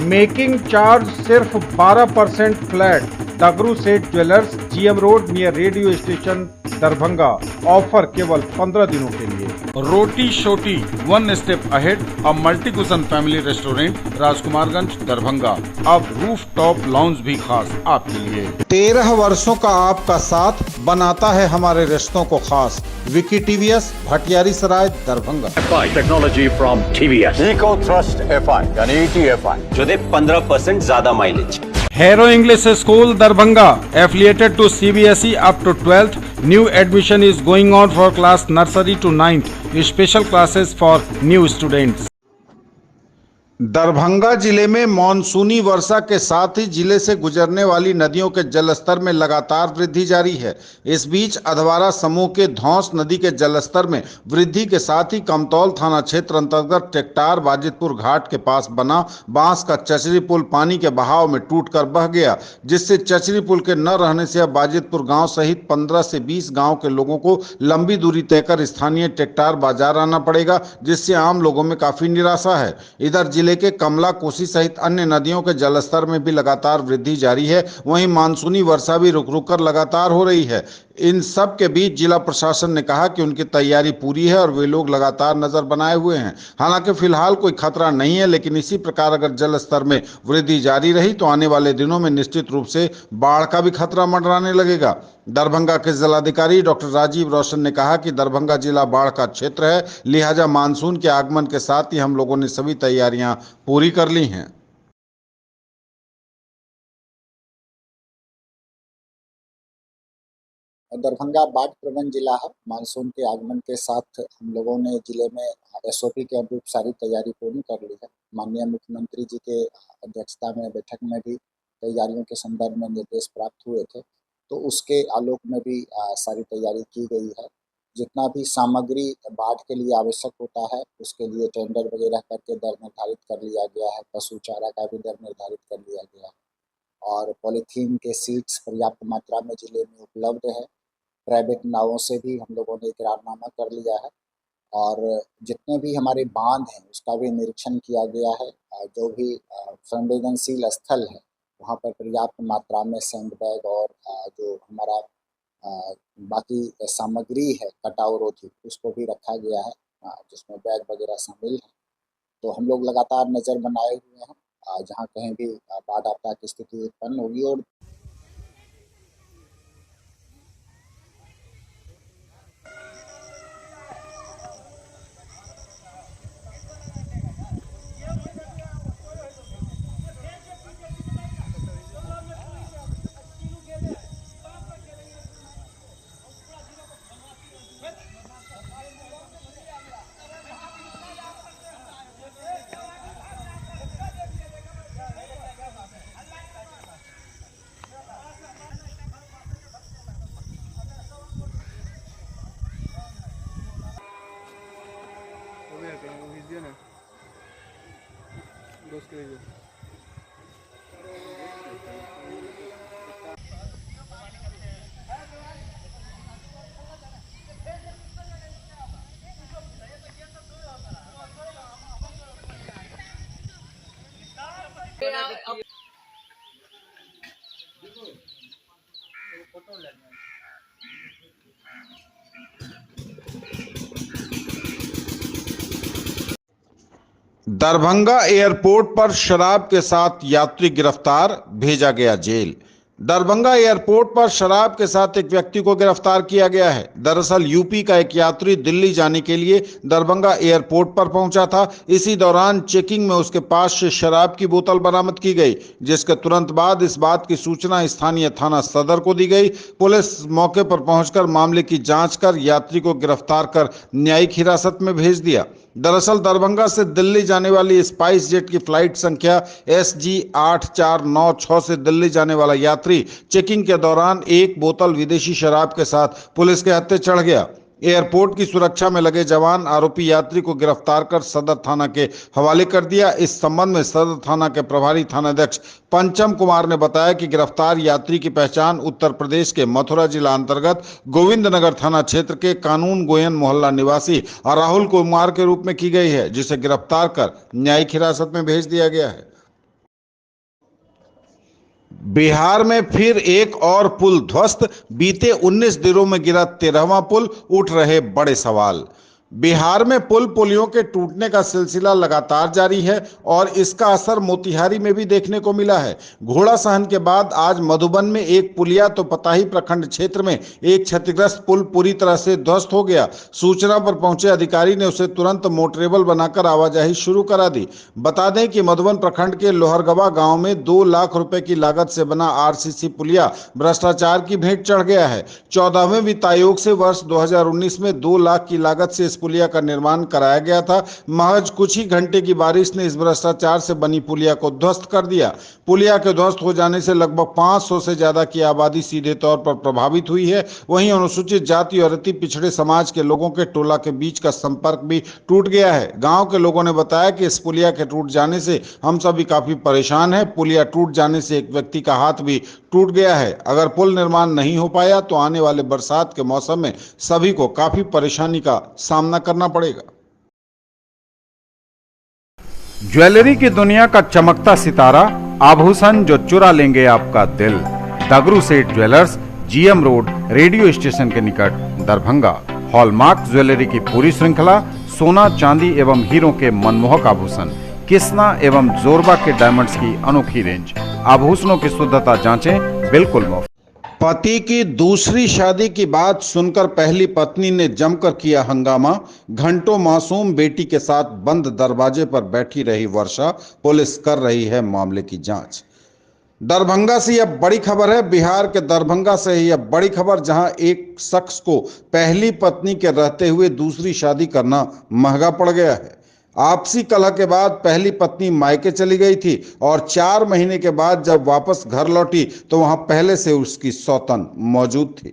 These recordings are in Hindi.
मेकिंग चार्ज सिर्फ 12% फ्लैट। डगरू सेठ jewellers, GM road near radio station, Darbhanga. Offer केवल 15 दिनों के लिए। रोटी शोटी, one step ahead, a multi cushion family restaurant, Rajkumarganj, Darbhanga. अब रूफ टॉप लाउंज भी खास आपके लिए। 13 वर्षों का आपका साथ बनाता है हमारे रिश्तों को खास। Vicky TVS, Bhatiyari Sarai, Darbhanga. Technology from TVS, eco thrust FI यानी ETFI जो दे 15% ज्यादा mileage. Hero English School, Darbhanga, affiliated to CBSE up to 12th. New admission is going on for class nursery to 9th. Special classes for new students. Darbhanga जिले में मानसूनी वर्षा के साथ ही जिले से गुजरने वाली नदियों के जलस्तर में लगातार वृद्धि जारी है। इस बीच अधवारा समूह के धौंस नदी के जलस्तर में वृद्धि के साथ ही कमतौल थाना क्षेत्र अंतर्गत टेक्टार बाजितपुर घाट के पास बना बांस का चचरी पुल पानी के बहाव में टूटकर बह गया, जिससे चचरी पुल के न रहने से अब बाजितपुर गांव सहित 15 से 20 गांव के लोगों को लंबी दूरी तय कर स्थानीय टेक्टार बाजार आना पड़ेगा, जिससे आम लोगों में काफी निराशा है। इधर जिले के कमला, कोसी सहित अन्य नदियों के जलस्तर में भी लगातार वृद्धि जारी है। वहीं मानसूनी वर्षा भी रुक रुक कर लगातार हो रही है। इन सब के बीच जिला प्रशासन ने कहा कि उनकी तैयारी पूरी है और वे लोग लगातार नजर बनाए हुए हैं। हालांकि फिलहाल कोई खतरा नहीं है, लेकिन इसी प्रकार अगर जल स्तर में वृद्धि जारी रही तो आने वाले दिनों में निश्चित रूप से बाढ़ का भी खतरा मंडराने लगेगा। दरभंगा के जिलाधिकारी डॉक्टर राजीव रोशन ने कहा कि दरभंगा जिला बाढ़ का क्षेत्र है, लिहाजा मानसून के आगमन के साथ ही हम लोगों ने सभी तैयारियां पूरी कर ली हैं। दरभंगा बाढ़ प्रबंध जिला है। मानसून के आगमन के साथ हम लोगों ने जिले में SOP के अनुरूप सारी तैयारी पूरी कर ली है। माननीय मुख्यमंत्री जी के अध्यक्षता में बैठक में भी तैयारियों के संदर्भ में निर्देश प्राप्त हुए थे, तो उसके आलोक में भी सारी तैयारी की गई है। जितना भी सामग्री बाढ़ के लिए आवश्यक होता है उसके लिए टेंडर वगैरह करके दर निर्धारित कर लिया गया है। पशु चारा का भी दर निर्धारित कर लिया गया है और पॉलीथीन के सीड्स पर्याप्त मात्रा में जिले में उपलब्ध है। प्राइवेट नावों से भी हम लोगों ने करारनामा कर लिया है और जितने भी हमारे बांध हैं उसका भी निरीक्षण किया गया है। जो भी संवेदनशील स्थल है वहाँ पर पर्याप्त मात्रा में सैंड बैग और जो हमारा बाकी सामग्री है कटाव रोधी उसको भी रखा गया है, जिसमें बैग वगैरह शामिल है। तो हम लोग लगातार नज़र बनाए हुए हैं जहाँ कहीं भी बाढ़ आपदा की स्थिति उत्पन्न होगी। और दरभंगा एयरपोर्ट पर शराब के साथ यात्री गिरफ्तार, भेजा गया जेल। दरभंगा एयरपोर्ट पर शराब के साथ एक व्यक्ति को गिरफ्तार किया गया है। दरअसल यूपी का एक यात्री दिल्ली जाने के लिए दरभंगा एयरपोर्ट पर पहुंचा था। इसी दौरान चेकिंग में उसके पास से शराब की बोतल बरामद की गई, जिसके तुरंत बाद इस बात की सूचना स्थानीय थाना सदर को दी गई। पुलिस मौके पर पहुंचकर मामले की जांच कर यात्री को गिरफ्तार कर न्यायिक हिरासत में भेज दिया। दरअसल दरभंगा से दिल्ली जाने वाली स्पाइस जेट की फ्लाइट संख्या SG 8496 से दिल्ली जाने वाला यात्री चेकिंग के दौरान एक बोतल विदेशी शराब के साथ पुलिस के हत्थे चढ़ गया। एयरपोर्ट की सुरक्षा में लगे जवान आरोपी यात्री को गिरफ्तार कर सदर थाना के हवाले कर दिया। इस संबंध में सदर थाना के प्रभारी थानाध्यक्ष पंचम कुमार ने बताया कि गिरफ्तार यात्री की पहचान उत्तर प्रदेश के मथुरा जिला अंतर्गत गोविंद नगर थाना क्षेत्र के कानून गोयन मोहल्ला निवासी राहुल कुमार के रूप में की गई है, जिसे गिरफ्तार कर न्यायिक हिरासत में भेज दिया गया है। बिहार में फिर एक और पुल ध्वस्त, बीते 19 दिनों में गिरा 13वां पुल, उठ रहे बड़े सवाल। बिहार में पुल पुलियों के टूटने का सिलसिला लगातार जारी है और इसका असर मोतिहारी में भी देखने को मिला है। घोड़ा सहन के बाद आज मधुबन में एक पुलिया तो पताही प्रखंड क्षेत्र में एक क्षतिग्रस्त पुल पूरी तरह से ध्वस्त हो गया। सूचना पर पहुंचे अधिकारी ने उसे तुरंत मोटरेबल बनाकर आवाजाही शुरू करा दी। बता दें कि मधुबन प्रखंड के लोहरगवा गांव में 2 लाख रुपए की लागत से बना आरसीसी पुलिया भ्रष्टाचार की भेंट चढ़ गया है। 14वें वित्त आयोग से वर्ष 2019 में 2 लाख की लागत से पुलिया का निर्माण कराया गया था। महज कुछ ही घंटे की बारिश ने इस भ्रष्टाचार से बनी पुलिया को ध्वस्त कर दिया। पुलिया के ध्वस्त हो जाने से लगभग 500 से ज्यादा की आबादी सीधे तौर पर प्रभावित हुई है। वहीं अनुसूचित जाति और अति पिछड़े समाज के लोगों के टोला के बीच का संपर्क भी टूट गया है। गांव के लोगों ने बताया कि इस पुलिया के टूट जाने से हम सभी काफी परेशान हैं। पुलिया टूट जाने से एक व्यक्ति का हाथ भी टूट गया है। अगर पुल निर्माण नहीं हो पाया तो आने वाले बरसात के मौसम में सभी को काफी परेशानी का सामना करना पड़ेगा। ज्वेलरी की दुनिया का चमकता सितारा, आभूषण जो चुरा लेंगे आपका दिल। दगरू सेठ jewellers, GM road, radio station के निकट, दरभंगा। हॉलमार्क ज्वेलरी की पूरी श्रृंखला, सोना, चांदी एवं हीरों के मनमोहक आभूषण, किस्ना एवं जोरबा के डायमंड्स की अनोखी रेंज। आभूषणों की शुद्धता जांचें, बिल्कुल मुफ्त। पति की दूसरी शादी की बात सुनकर पहली पत्नी ने जमकर किया हंगामा। घंटों मासूम बेटी के साथ बंद दरवाजे पर बैठी रही वर्षा। पुलिस कर रही है मामले की जांच। दरभंगा से यह बड़ी खबर है। बिहार के दरभंगा से यह बड़ी खबर, जहां एक शख्स को पहली पत्नी के रहते हुए दूसरी शादी करना महंगा पड़ गया है। आपसी कलह के बाद पहली पत्नी मायके चली गई थी और 4 महीने के बाद जब वापस घर लौटी तो वहां पहले से उसकी सौतन मौजूद थी।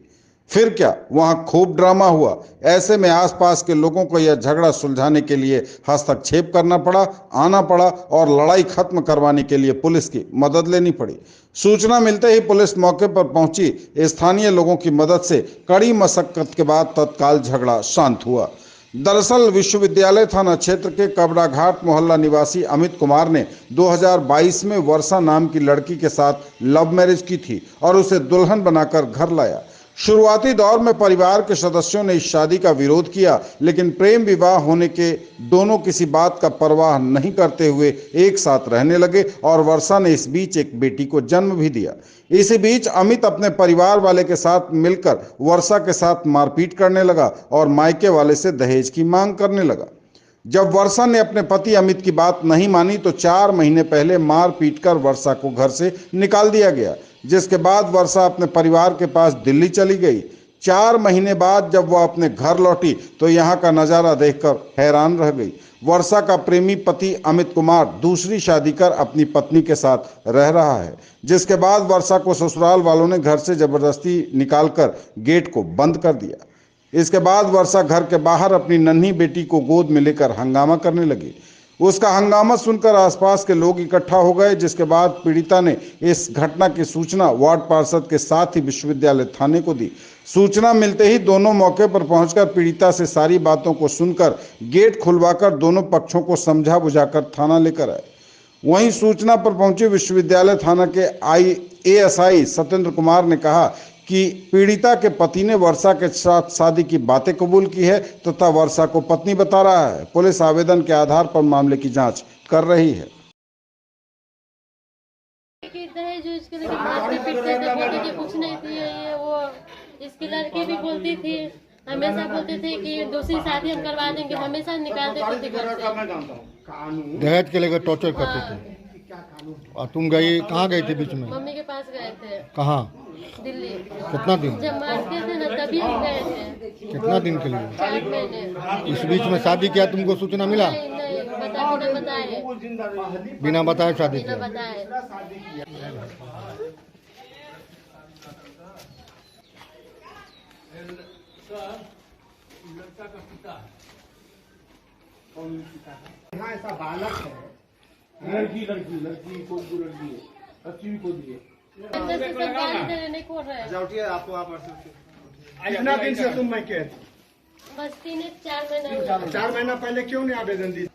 फिर क्या, वहां खूब ड्रामा हुआ। ऐसे में आसपास के लोगों को यह झगड़ा सुलझाने के लिए हस्तक्षेप करना पड़ा, आना पड़ा और लड़ाई खत्म करवाने के लिए पुलिस की मदद लेनी पड़ी। सूचना मिलते ही पुलिस मौके पर पहुंची। स्थानीय लोगों की मदद से कड़ी मशक्कत के बाद तत्काल झगड़ा शांत हुआ। दरअसल विश्वविद्यालय थाना क्षेत्र के कबराघाट मोहल्ला निवासी अमित कुमार ने 2022 में वर्षा नाम की लड़की के साथ लव मैरिज की थी और उसे दुल्हन बनाकर घर लाया। शुरुआती दौर में परिवार के सदस्यों ने इस शादी का विरोध किया, लेकिन प्रेम विवाह होने के दोनों किसी बात का परवाह नहीं करते हुए एक साथ रहने लगे और वर्षा ने इस बीच एक बेटी को जन्म भी दिया। इसी बीच अमित अपने परिवार वाले के साथ मिलकर वर्षा के साथ मारपीट करने लगा और मायके वाले से दहेज की मांग करने लगा। जब वर्षा ने अपने पति अमित की बात नहीं मानी तो 4 महीने पहले मार पीट कर वर्षा को घर से निकाल दिया गया, जिसके बाद वर्षा अपने परिवार के पास दिल्ली चली गई। 4 महीने बाद जब वह अपने घर लौटी तो यहाँ का नज़ारा देखकर हैरान रह गई। वर्षा का प्रेमी पति अमित कुमार दूसरी शादी कर अपनी पत्नी के साथ रह रहा है, जिसके बाद वर्षा को ससुराल वालों ने घर से जबरदस्ती निकालकर गेट को बंद कर दिया। इसके बाद वर्षा घर के बाहर अपनी नन्ही बेटी को गोद में लेकर हंगामा करने लगी। उसका हंगामा सुनकर आसपास के लोग इकट्ठा हो गए, जिसके बाद पीड़िता ने इस घटना की सूचना वार्ड पार्षद के साथ ही विश्वविद्यालय थाने को दी। सूचना मिलते ही दोनों मौके पर पहुंचकर पीड़िता से सारी बातों को सुनकर गेट खुलवाकर दोनों पक्षों को समझा बुझाकर थाना लेकर आए। वहीं सूचना पर पहुंचे विश्वविद्यालय थाना के ASI सत्येंद्र कुमार ने कहा कि पीड़िता के पति ने वर्षा के साथ शादी की बातें कबूल की है तथा वर्षा को पत्नी बता रहा है। पुलिस आवेदन के आधार पर मामले की जांच कर रही है। इसकी लड़की भी बोलती थी, हमेशा बोलती थी कि दूसरी शादी हम करवा देंगे, हमेशा निकाल देती थी घर से। दहेज के लेकर टॉर्चर करते थे। और तुम गई कहाँ गई थी बीच में? मम्मी के पास गए थे। कहाँ? दिल्ली। कितना दिन? जब मारते थे ना तभी हम गए थे। कितना दिन के लिए? 4 महीने। इस बीच में शादी किया, तुमको सूचना मिला? नहीं, बिना बताए। बिना बताए शादी किया? बिना बताए। यहाँ ऐसा बालक है, लड़की को लड़की है, अच्छी को दिए। कितना दिन से तुम मैं कह बस 4 महीना 4 महीना पहले क्यों नहीं आवेदन दी?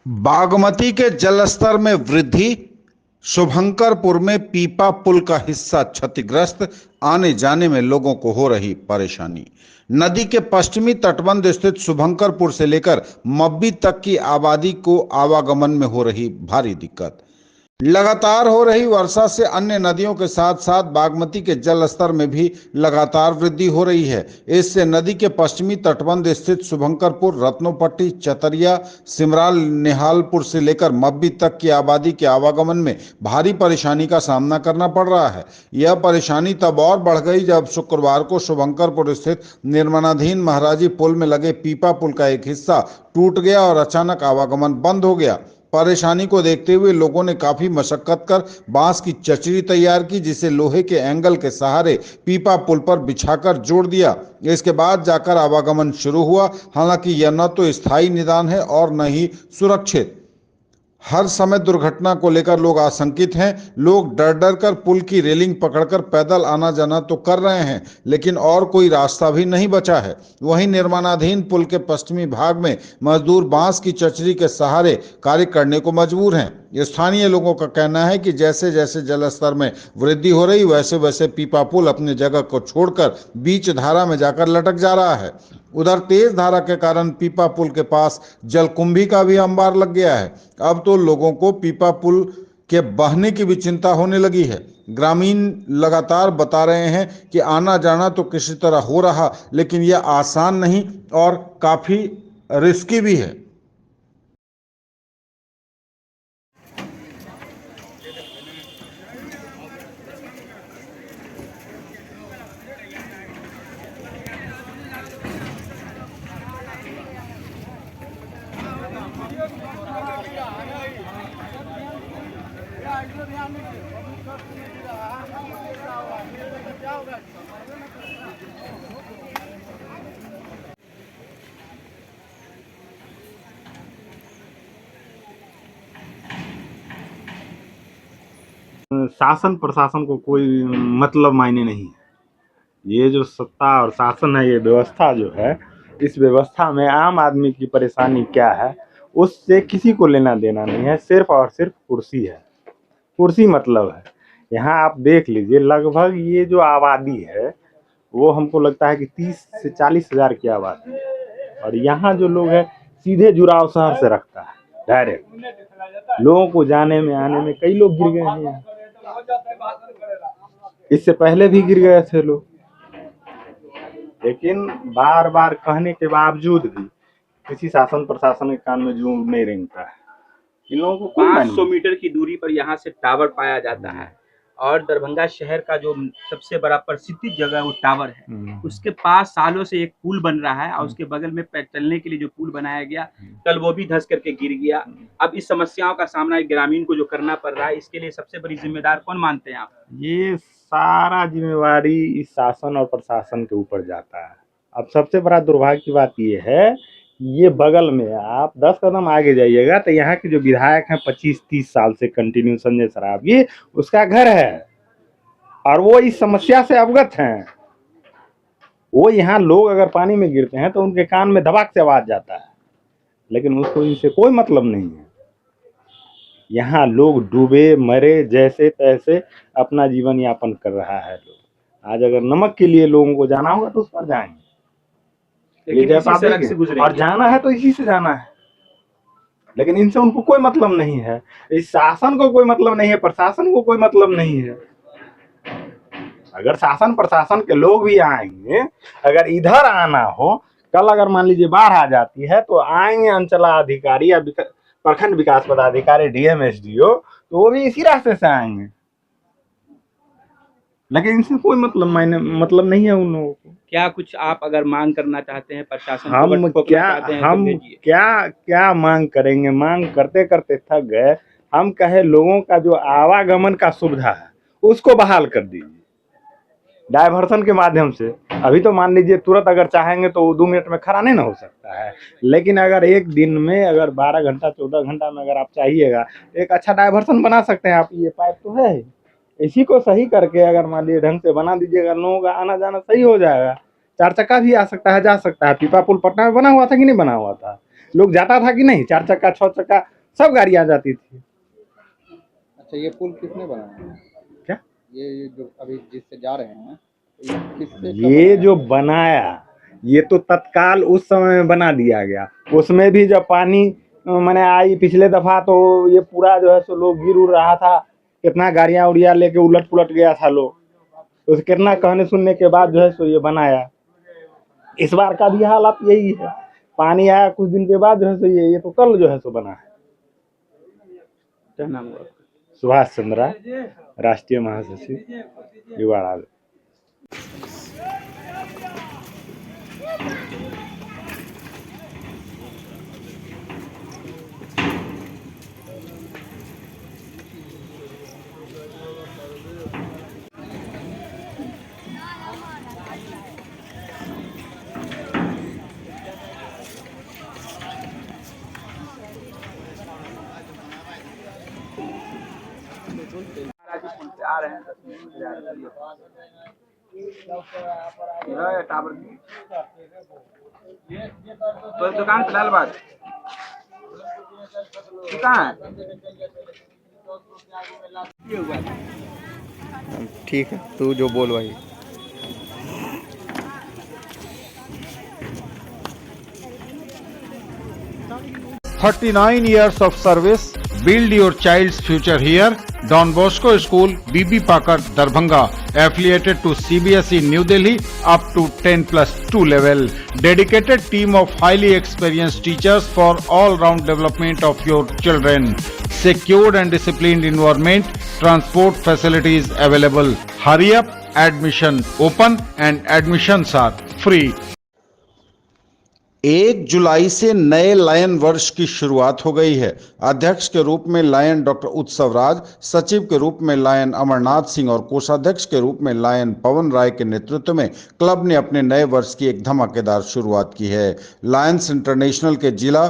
बागमती के जलस्तर में वृद्धि, शुभंकरपुर में पीपा पुल का हिस्सा क्षतिग्रस्त, आने जाने में लोगों को हो रही परेशानी। नदी के पश्चिमी तटबंध स्थित शुभंकरपुर से लेकर मब्बी तक की आबादी को आवागमन में हो रही भारी दिक्कत। लगातार हो रही वर्षा से अन्य नदियों के साथ साथ बागमती के जल स्तर में भी लगातार वृद्धि हो रही है। इससे नदी के पश्चिमी तटबंध स्थित शुभंकरपुर, रत्नोपट्टी, चतरिया, सिमराल, निहालपुर से लेकर मब्बी तक की आबादी के आवागमन में भारी परेशानी का सामना करना पड़ रहा है। यह परेशानी तब और बढ़ गई जब शुक्रवार को शुभंकरपुर स्थित निर्माणाधीन महाराजी पुल में लगे पीपा पुल का एक हिस्सा टूट गया और अचानक आवागमन बंद हो गया। परेशानी को देखते हुए लोगों ने काफी मशक्कत कर बांस की चचरी तैयार की, जिसे लोहे के एंगल के सहारे पीपा पुल पर बिछाकर जोड़ दिया। इसके बाद जाकर आवागमन शुरू हुआ। हालांकि यह न तो स्थायी निदान है और न ही सुरक्षित। हर समय दुर्घटना को लेकर लोग आशंकित हैं। लोग डर डर कर पुल की रेलिंग पकड़कर पैदल आना जाना तो कर रहे हैं, लेकिन और कोई रास्ता भी नहीं बचा है। वहीं निर्माणाधीन पुल के पश्चिमी भाग में मजदूर बांस की चचरी के सहारे कार्य करने को मजबूर हैं। स्थानीय लोगों का कहना है कि जैसे जैसे जलस्तर में वृद्धि हो रही वैसे वैसे पीपा पुल अपनी जगह को छोड़कर बीच धारा में जाकर लटक जा रहा है। उधर तेज धारा के कारण पीपा पुल के पास जलकुंभी का भी अंबार लग गया है। अब तो लोगों को पीपा पुल के बहने की भी चिंता होने लगी है। ग्रामीण लगातार बता रहे हैं कि आना जाना तो किसी तरह हो रहा, लेकिन यह आसान नहीं और काफी रिस्की भी है। शासन प्रशासन को कोई मतलब मायने नहीं है। ये जो सत्ता और शासन है, ये व्यवस्था जो है, इस व्यवस्था में आम आदमी की परेशानी क्या है उससे किसी को लेना देना नहीं है। सिर्फ और सिर्फ कुर्सी है, कुर्सी मतलब है। यहाँ आप देख लीजिए, लगभग ये जो आबादी है वो हमको लगता है कि 30 से 40 हज़ार की आबादी है। और यहाँ जो लोग हैं सीधे जुड़ाव शहर से रखता है, डायरेक्ट। लोगों को जाने में आने में कई लोग गिर गए हैं यहाँ। इससे पहले भी गिर गए थे लोग, लेकिन बार बार कहने के बावजूद भी किसी शासन प्रशासन के कान में जूं नहीं रेंगता है। इन लोगों को 500 मीटर की दूरी पर यहाँ से टावर पाया जाता है और दरभंगा शहर का जो सबसे बड़ा प्रसिद्ध जगह वो टावर है, उसके पास सालों से एक पुल बन रहा है और उसके बगल में चलने के लिए जो पुल बनाया गया, कल वो भी धंस करके गिर गया। अब इस समस्याओं का सामना एक ग्रामीण को जो करना पड़ रहा है, इसके लिए सबसे बड़ी जिम्मेदार कौन मानते हैं आप? ये सारा जिम्मेवारी इस शासन और प्रशासन के ऊपर जाता है। अब सबसे बड़ा दुर्भाग्य की बात ये है, ये बगल में आप 10 कदम आगे जाइएगा तो यहाँ के जो विधायक हैं 25-30 साल से कंटिन्यू, संजय सरावगी, उसका घर है और वो इस समस्या से अवगत हैं। वो यहाँ लोग अगर पानी में गिरते हैं तो उनके कान में धबाक से आवाज जाता है, लेकिन उसको इनसे कोई मतलब नहीं है। यहाँ लोग डूबे मरे जैसे तैसे अपना जीवन यापन कर रहा है लोग। आज अगर नमक के लिए लोगों को जाना होगा तो उस पर जाएंगे, और जाना है तो इसी से जाना है। लेकिन इनसे उनको कोई मतलब नहीं है, इस शासन को कोई मतलब नहीं है, प्रशासन को कोई मतलब नहीं है। अगर शासन प्रशासन के लोग भी आएंगे, अगर इधर आना हो, कल अगर मान लीजिए बाढ़ आ जाती है तो आएंगे अंचलाधिकारी या प्रखंड विकास पदाधिकारी, डीएम, एसडीओ, तो वो भी इसी रास्ते से आएंगे। लेकिन इनसे कोई मतलब नहीं है उन लोगों को। क्या कुछ आप अगर मांग करना चाहते हैं प्रशासन हम क्या मांग करेंगे? मांग करते करते थक गए। हम कहे लोगों का जो आवागमन का सुविधा है उसको बहाल कर दीजिए डायवर्सन के माध्यम से। अभी तो मान लीजिए तुरंत अगर चाहेंगे तो 2 मिनट में खड़ा नहीं ना हो सकता है, लेकिन अगर एक दिन में अगर 12 घंटा 14 घंटा में अगर आप चाहिएगा, एक अच्छा डायवर्सन बना सकते हैं आप। ये पाइप तो है, इसी को सही करके अगर मान लीजिए ढंग से बना दीजिएगा, लोगों का आना जाना सही हो जाएगा। 4 चक्का भी आ सकता है, जा सकता है। पीपा पुल पटना में बना हुआ था कि नहीं बना हुआ था? लोग जाता था कि नहीं? 4 चक्का 6 चक्का सब गाड़ियाँ आ जाती थी। अच्छा, ये पुल किसने बनाया? क्या? ये जो अभी जिससे जा रहे हैं, ये किससे? ये जो बनाया, ये तो तत्काल उस समय में बना दिया गया। उसमें भी जब पानी मैंने आई पिछले दफा, तो ये पूरा जो है सो लोग गिर उड़ रहा था, कितना गाड़ियां उड़िया लेके उलट पुलट गया था लोग। तो कितना कहने सुनने के बाद जो है सो ये बनाया। इस बार का भी हालात यही है, पानी आया कुछ दिन के बाद जो है सो ये तो कल जो है सो बना है। क्या नाम हुआ? सुभाष चंद्रा, राष्ट्रीय महासचिव युवा राज्य। आ रहे हैं 10 मिनट से ये टावर तो दुकान फिलहाल बात कहाँ है? ठीक है, तू जो बोल भाई। $39 years of service. Build your child's future here. Don Bosco School, BB Pakar, Darbhanga, affiliated to CBSE New Delhi up to 10+2 level. Dedicated team of highly experienced teachers for all-round development of your children. Secured and disciplined environment. Transport facilities available. Hurry up, admission open and admissions are free. 1 जुलाई से नए लायन वर्ष की शुरुआत हो गई है। अध्यक्ष के रूप में लायन डॉक्टर उत्सव राज, सचिव के रूप में लायन अमरनाथ सिंह और कोषाध्यक्ष के रूप में लायन पवन राय के नेतृत्व में क्लब ने अपने नए वर्ष की एक धमाकेदार शुरुआत की है। लायंस इंटरनेशनल के जिला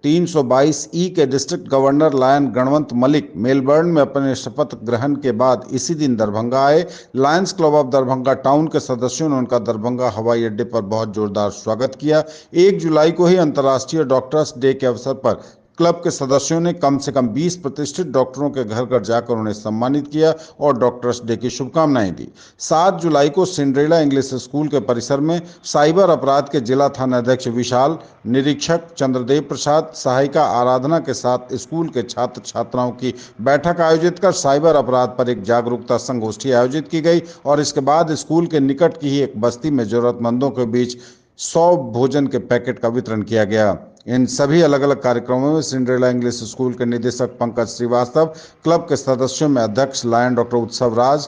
322 के district governor lion Ganwant Malik Melbourne में अपने शपथ ग्रहण के बाद इसी दिन दरभंगा आए। Lions club of Darbhanga town के सदस्यों ने उनका दरभंगा हवाई अड्डे पर बहुत जोरदार स्वागत किया। 1 जुलाई को ही अंतर्राष्ट्रीय डॉक्टर्स डे के अवसर पर क्लब के सदस्यों ने कम से कम 20 प्रतिष्ठित डॉक्टरों के घर घर जाकर उन्हें सम्मानित किया और डॉक्टर्स डे की शुभकामनाएं दी। 7 जुलाई को सिंड्रेला इंग्लिश स्कूल के परिसर में साइबर अपराध के जिला थानाध्यक्ष विशाल, निरीक्षक चंद्रदेव प्रसाद, सहायिका आराधना के साथ स्कूल के छात्र छात्राओं की बैठक आयोजित कर साइबर अपराध पर एक जागरूकता संगोष्ठी आयोजित की गई और इसके बाद स्कूल के निकट की ही एक बस्ती में जरूरतमंदों के बीच 100 भोजन के पैकेट का वितरण किया गया। इन सभी अलग अलग कार्यक्रमों में सिंड्रेला इंग्लिश स्कूल के निदेशक पंकज श्रीवास्तव, क्लब के सदस्यों में अध्यक्ष लायन डॉक्टर उत्सव राज,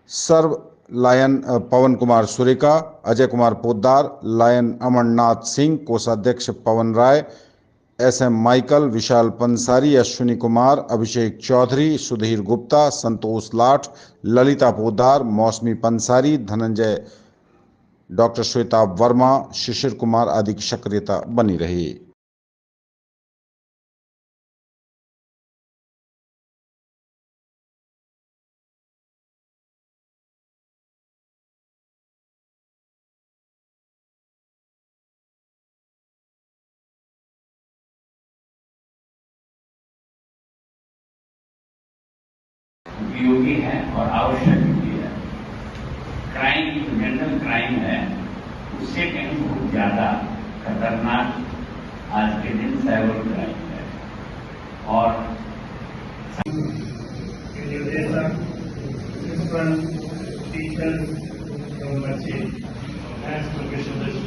सर्व लायन पवन कुमार सुरेका, अजय कुमार पोद्दार, लायन अमरनाथ सिंह, कोषाध्यक्ष पवन राय, SM माइकल, विशाल पंसारी, अश्विनी कुमार, अभिषेक चौधरी, सुधीर गुप्ता, संतोष लाठ, ललिता पोद्दार, मौसमी पंसारी, धनंजय, डॉक्टर श्वेता वर्मा, शिशिर कुमार आदि की सक्रियता बनी रही। उपयोगी है और आवश्यक भी है। क्राइम, जनरल क्राइम है, उससे कहीं बहुत ज्यादा खतरनाक आज के दिन साइबर क्राइम है। और निर्देशक, प्रिंसिपल, टीचर एवं बच्चे के सदस्य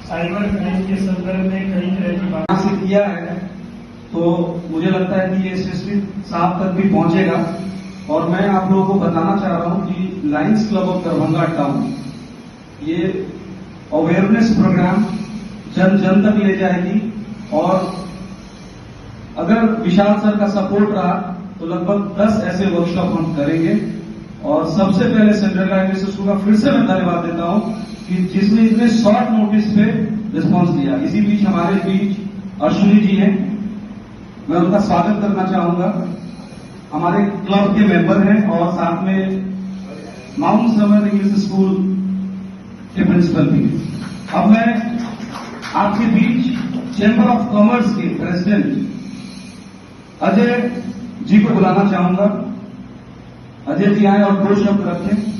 साइबर क्राइम के संदर्भ में कई तरह की बात से किया है, तो मुझे लगता है कि ये एसएसपी साहब तक भी पहुंचेगा। और मैं आप लोगों को बताना चाह रहा हूं कि Lions club of Darbhanga town ये अवेयरनेस प्रोग्राम जन जन तक ले जाएगी और अगर विशाल सर का सपोर्ट रहा तो लगभग 10 ऐसे वर्कशॉप हम करेंगे। और सबसे पहले सिंड्रेला इंग्लिश स्कूल का फिर से मैं धन्यवाद देता हूं कि जिसने इतने शॉर्ट नोटिस पे रिस्पॉन्स दिया। इसी बीच हमारे बीच अश्विनी जी हैं, मैं उनका स्वागत करना चाहूंगा। हमारे क्लब के मेंबर हैं और साथ में माउंट समर इंग्लिश स्कूल के प्रिंसिपल भी। अब मैं आपके बीच चैंबर ऑफ कॉमर्स के प्रेसिडेंट अजय जी को बुलाना चाहूंगा। अजय जी आए और 2 शब्द रखें।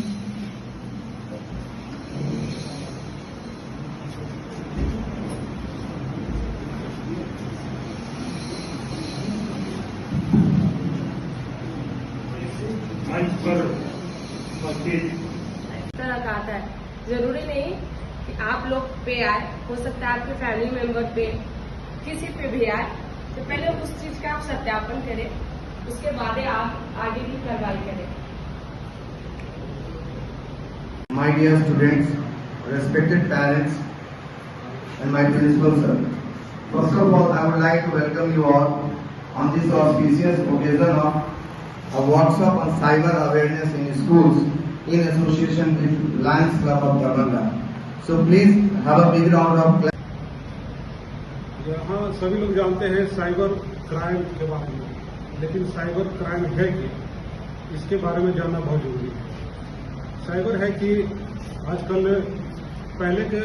तरह का आता है, जरूरी नहीं कि आप लोग पे आए, हो सकता है आपके फैमिली मेंबर पे, किसी पे भी आए, तो पहले उस चीज का आप सत्यापन करें, उसके बाद आप आगे की कार्रवाई करें। My dear students, respected parents, and my principal sir. First of all, I would like to welcome you all on this auspicious occasion of a workshop on cyber awareness in schools in association with Lions Club of Darbhanga. So please have a big round of applause. यहाँ सभी लोग जानते हैं साइबर क्राइम के बारे में, लेकिन साइबर क्राइम है कि इसके बारे में जानना बहुत जरूरी है। साइबर है कि आजकल पहले के